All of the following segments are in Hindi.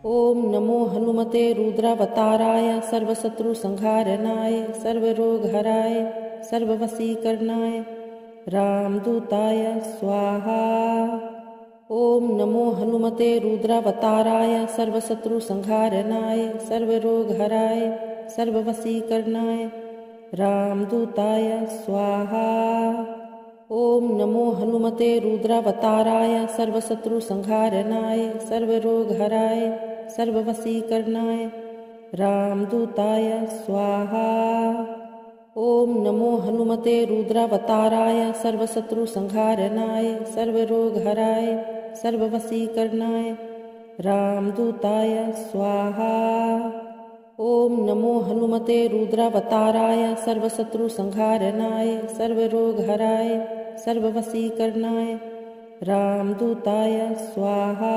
ओम नमो हनुमते रुद्रावताराय सर्वशत्रुसंहारणाय सर्वरोगहराय सर्ववशीकरणाय रामदूताय स्वाहा। ओम नमो हनुमते रुद्रावताराय सर्वशत्रुसंहारणाय सर्वरोगहराय सर्ववशीकरणाय रामदूताय स्वाहा। ओम नमो हनुमते रुद्रावताराय सर्वशत्रुसंहारणाय सर्वरोगहराय सर्ववशीकरणाय रामदूताय स्वाहा। ओम नमो हनुमते रुद्रावताराय सर्वशत्रुसंहारणाय सर्वरोगहराय सर्ववशीकरणाय रामदूताय स्वाहा। ओम नमो हनुमते रुद्रावताराय सर्वशत्रुसंहारणाय सर्वरोगहराय सर्ववशीकरणाय रामदूताय स्वाहा।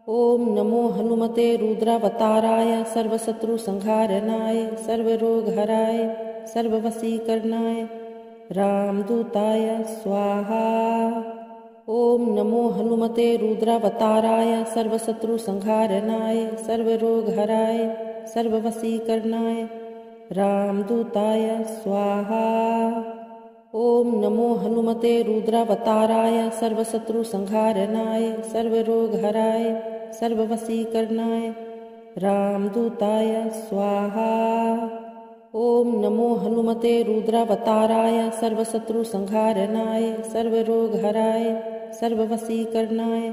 ओम नमो हनुमते रुद्रावताराय सर्वशत्रुसंहारणाय सर्वरोगहराय सर्ववशीकरणाय रामदूताय स्वाहा। ओम नमो हनुमते रुद्रावताराय सर्वशत्रुसंहारणाय सर्वरोगहराय सर्ववशीकरणाय रामदूताय स्वाहा। ओम नमो हनुमते रुद्रावताराय सर्वशत्रुसंहारणाय सर्वरोगहराय सर्ववशीकरणाय रामदूताय स्वाहा। ओम नमो हनुमते रुद्रावताराय सर्वशत्रुसंहारणाय सर्वरोगहराय सर्ववशीकरणाय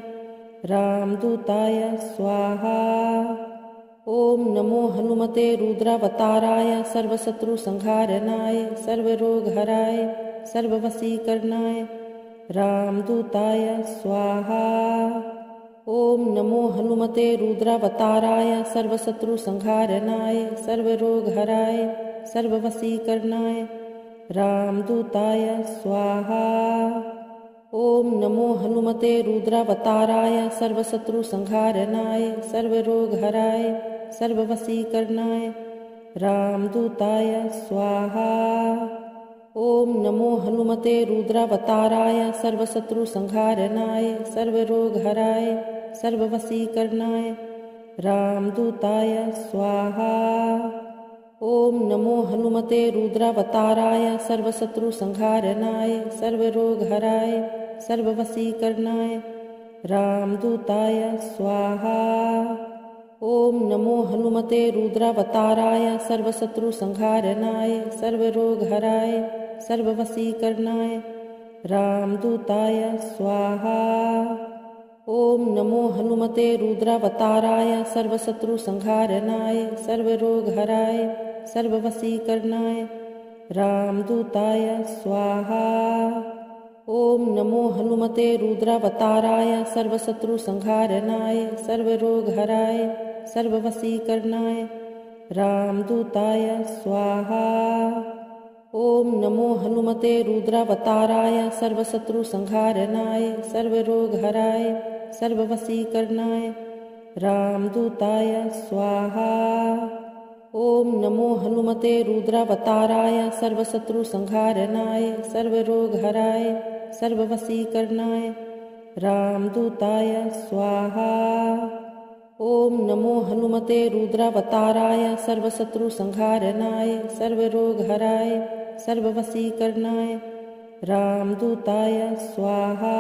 रामदूताय स्वाहा। ओम नमो हनुमते रुद्रावताराय सर्वशत्रुसंहारणाय सर्वरोगहराय सर्ववशीकरणाय रामदूताय स्वाहा। ओम नमो हनुमते रुद्रावताराय सर्वशत्रुसंहारणाय सर्वरोगहराय सर्ववशीकरणाय रामदूताय स्वाहा। ओम नमो हनुमते रुद्रावताराय सर्वशत्रुसंहारणाय सर्वरोगहराय सर्ववशीकरणाय रामदूताय स्वाहा। ओम नमो हनुमते रुद्रावताराय सर्वशत्रुसंहारणाय सर्वरोगहराय सर्ववशीकरणाय रामदूताय स्वाहा। ओम नमो हनुमते रुद्रावताराय सर्वशत्रुसंहारणाय सर्वरोगहराय सर्ववशीकरणाय रामदूताय स्वाहा। ओम नमो हनुमते रुद्रावताराय सर्वशत्रुसंहारणाय सर्वरोगहराय सर्ववशीकरणाय रामदूताय स्वाहा। ओम नमो हनुमते रुद्रावताराय सर्वशत्रुसंहारणाय सर्वरोगहराय सर्ववशीकरणाय रामदूताय स्वाहा। ओम नमो हनुमते रुद्रावताराय सर्वशत्रुसंहारणाय सर्वरोगहराय सर्ववशीकरणाय रामदूताय स्वाहा। ओम नमो हनुमते रुद्रावताराय सर्वशत्रुसंहारणाय सर्वरोगहराय सर्ववशीकरणाय रामदूताय स्वाहा। ओम नमो हनुमते रुद्रावताराय सर्वशत्रुसंहारणाय सर्वरोगहराय सर्ववशीकरणाय रामदूताय स्वाहा। ओम नमो हनुमते रुद्रावताराय सर्वशत्रुसंहारणाय सर्वरोगहराय सर्ववशीकरणाय रामदूताय स्वाहा।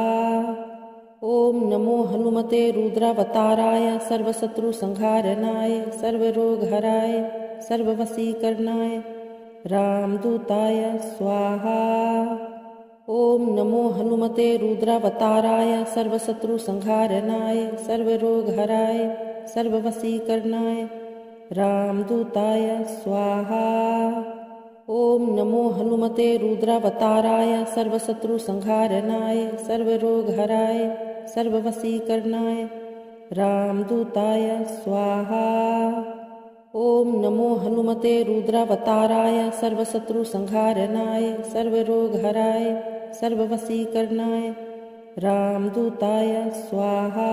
ओम नमो हनुमते रुद्रावताराय सर्वशत्रुसंहारणाय सर्वरोगहराय सर्ववशीकरणाय रामदूताय स्वाहा। ओम नमो हनुमते रुद्रावताराय सर्वशत्रुसंहारणाय सर्वरोगहराय सर्ववशीकरणाय रामदूताय स्वाहा। ओम नमो हनुमते रुद्रावताराय सर्वशत्रुसंहारणाय सर्वरोगहराय सर्ववशीकरणाय रामदूताय स्वाहा। ओम नमो हनुमते रुद्रावताराय सर्वशत्रुसंहारणाय सर्वरोगहराय सर्ववशीकरणाय रामदूताय स्वाहा।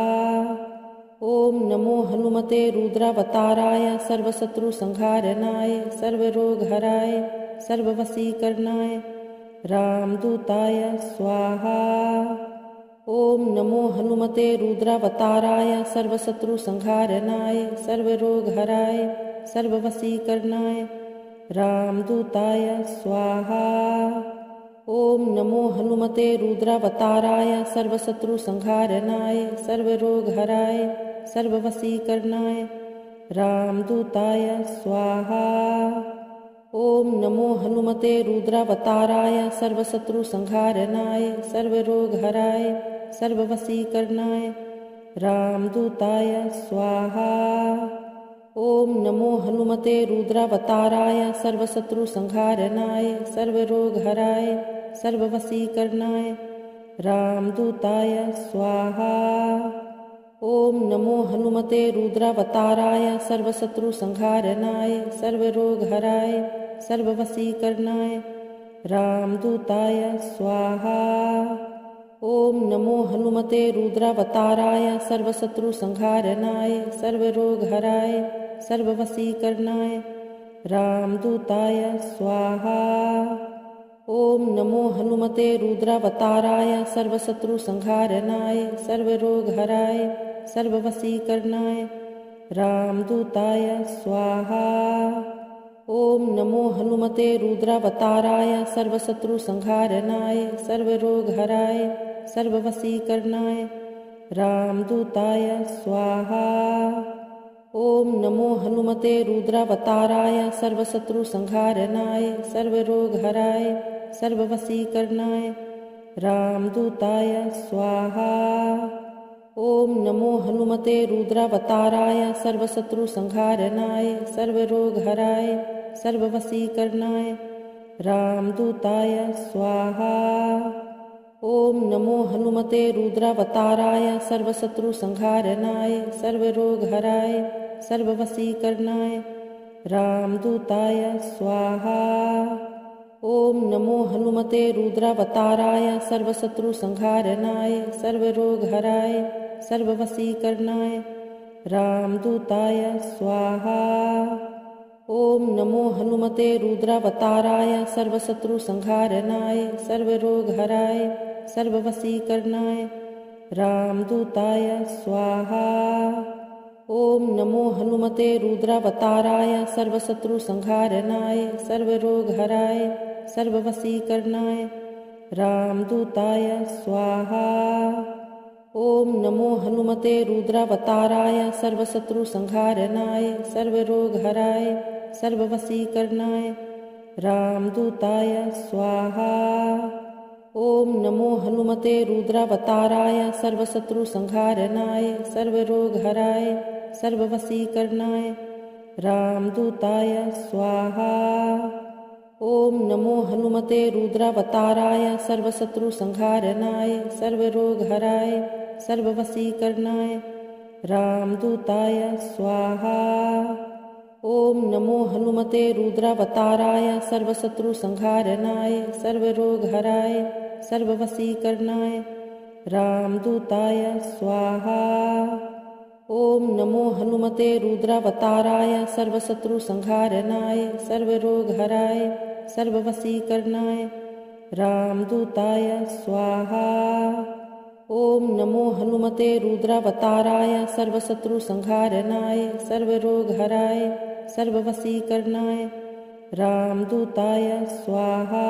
ओम नमो हनुमते रुद्रावताराय सर्वशत्रुसंहारणाय सर्वरोगहराय सर्ववशीकरणाय रामदूताय स्वाहा। ॐ नमो हनुमते रुद्रावताराय सर्वशत्रुसंहारणाय सर्वरोगहराय सर्ववशीकरणाय रामदूताय स्वाहा। ॐ नमो हनुमते रुद्रावताराय सर्वशत्रुसंहारणाय सर्वरोगहराय सर्ववशीकरणाय रामदूताय स्वाहा। ॐ नमो हनुमते रुद्रावताराय सर्वशत्रुसंहारणाय सर्वरोगहराय सर्ववशीकरणाय रामदूताय स्वाहा। ॐ नमो हनुमते रुद्रावताराय सर्वशत्रुसंहारणाय सर्वरोगहराय सर्ववशीकरणाय रामदूताय स्वाहा। ॐ नमो हनुमते रुद्रावताराय सर्वशत्रुसंहारणाय सर्वरोगहराय सर्ववशीकरणाय रामदूताय स्वाहा। ॐ नमो हनुमते रुद्रावताराय सर्वशत्रुसंहारणाय सर्वरोगहराय सर्ववशीकरणाय रामदूताय स्वाहा। ॐ नमो हनुमते रुद्रावताराय सर्वशत्रुसंहारणाय सर्वरोगहराय सर्ववशीकरणाय रामदूताय स्वाहा। ॐ नमो हनुमते रुद्रावताराय सर्वशत्रुसंहारणाय सर्वरोगहराय सर्ववशीकरणाय रामदूताय स्वाहा। ॐ नमो हनुमते रुद्रावताराय सर्वशत्रुसंहारणाय सर्वरोगहराय सर्ववशीकरणाय रामदूताय स्वाहा। ॐ नमो हनुमते रुद्रावताराय सर्वशत्रुसंहारणाय सर्वरोगहराय सर्ववशीकरणाय रामदूताय स्वाहा। ॐ नमो हनुमते रुद्रावताराय सर्वशत्रुसंहारणाय सर्वरोगहराय सर्ववशीकरणाय रामदूताय स्वाहा। ॐ नमो हनुमते रुद्रावताराय सर्वशत्रुसंहारणाय सर्वरोगहराय सर्ववशीकरणाय रामदूताय स्वाहा। ॐ नमो हनुमते रुद्रावताराय सर्वशत्रुसंहारणाय सर्वरोगहराय सर्ववशीकरणाय रामदूताय स्वाहा। ॐ नमो हनुमते रुद्रावताराय सर्वशत्रुसंहारणाय सर्वरोगहराय सर्ववशीकरणाय रामदूताय स्वाहा। ॐ नमो हनुमते रुद्रावताराय सर्वशत्रुसंहारणाय सर्वरोगहराय सर्ववशीकरणाय रामदूताय स्वाहा। ॐ नमो हनुमते रुद्रावताराय सर्वशत्रुसंहारणाय सर्वरोगहराय सर्ववशीकरणाय रामदूताय स्वाहा। ॐ नमो हनुमते रुद्रावताराय सर्वशत्रुसंहारणाय सर्वरोगहराय सर्ववशीकरणाय रामदूताय स्वाहा। ॐ नमो हनुमते रुद्रावताराय सर्वशत्रुसंहारणाय सर्वरोगहराय सर्ववशीकरणाय रामदूताय स्वाहा। ॐ नमो हनुमते रुद्रावताराय सर्वशत्रुसंहारणाय सर्वरोगहराय सर्ववशीकरणाय रामदूताय स्वाहा। ॐ नमो हनुमते रुद्रावताराय सर्वशत्रुसंहारणाय सर्वरोगहराय सर्ववशीकरणाय रामदूताय स्वाहा।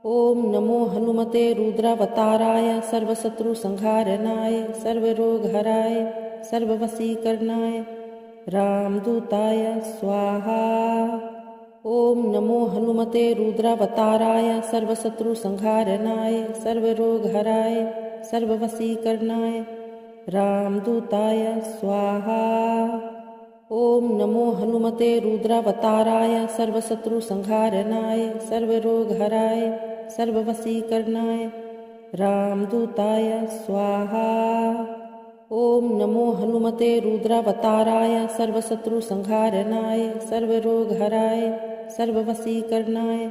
ॐ नमो हनुमते रुद्रावताराय सर्वशत्रुसंहारणाय सर्वरोगहराय सर्ववशीकरणाय रामदूताय स्वाहा। ॐ नमो हनुमते रुद्रावताराय सर्वशत्रुसंहारणाय सर्वरोगहराय सर्ववशीकरणाय रामदूताय स्वाहा। ॐ नमो हनुमते रुद्रावताराय सर्वशत्रुसंहारणाय सर्वरोगहराय सर्ववशीकरणाय रामदूताय स्वाहा। ॐ नमो हनुमते रुद्रावताराय सर्वशत्रुसंहारणाय सर्वरोगहराय सर्ववशीकरणाय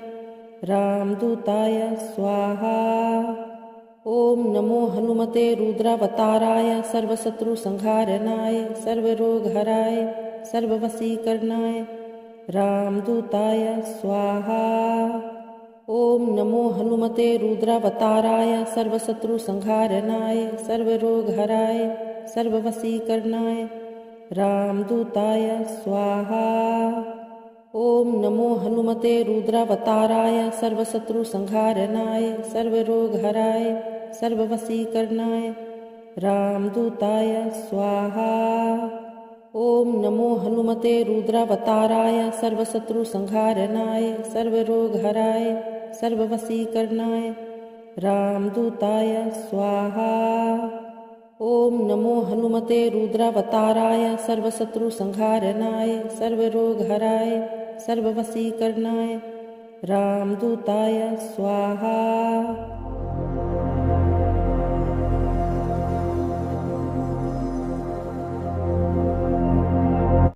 रामदूताय स्वाहा। ॐ नमो हनुमते रुद्रावताराय सर्वशत्रुसंहारणाय सर्वरोगहराय सर्ववशीकरणाय रामदूताय स्वाहा। ॐ नमो हनुमते रुद्रावताराय सर्वशत्रुसंहारणाय सर्वरोगहराय सर्ववशीकरणाय रामदूताय स्वाहा। ॐ नमो हनुमते रुद्रावताराय सर्वशत्रुसंहारणाय सर्वरोगहराय सर्ववशीकरणाय रामदूताय स्वाहा। ॐ नमो हनुमते रुद्रावताराय सर्वशत्रुसंहारणाय सर्वरोगहराय सर्ववशीकरणाय रामदूताय स्वाहा। ॐ नमो हनुमते रुद्रावताराय सर्वशत्रुसंहारणाय सर्वरोगहराय सर्ववशीकरणाय रामदूताय स्वाहा।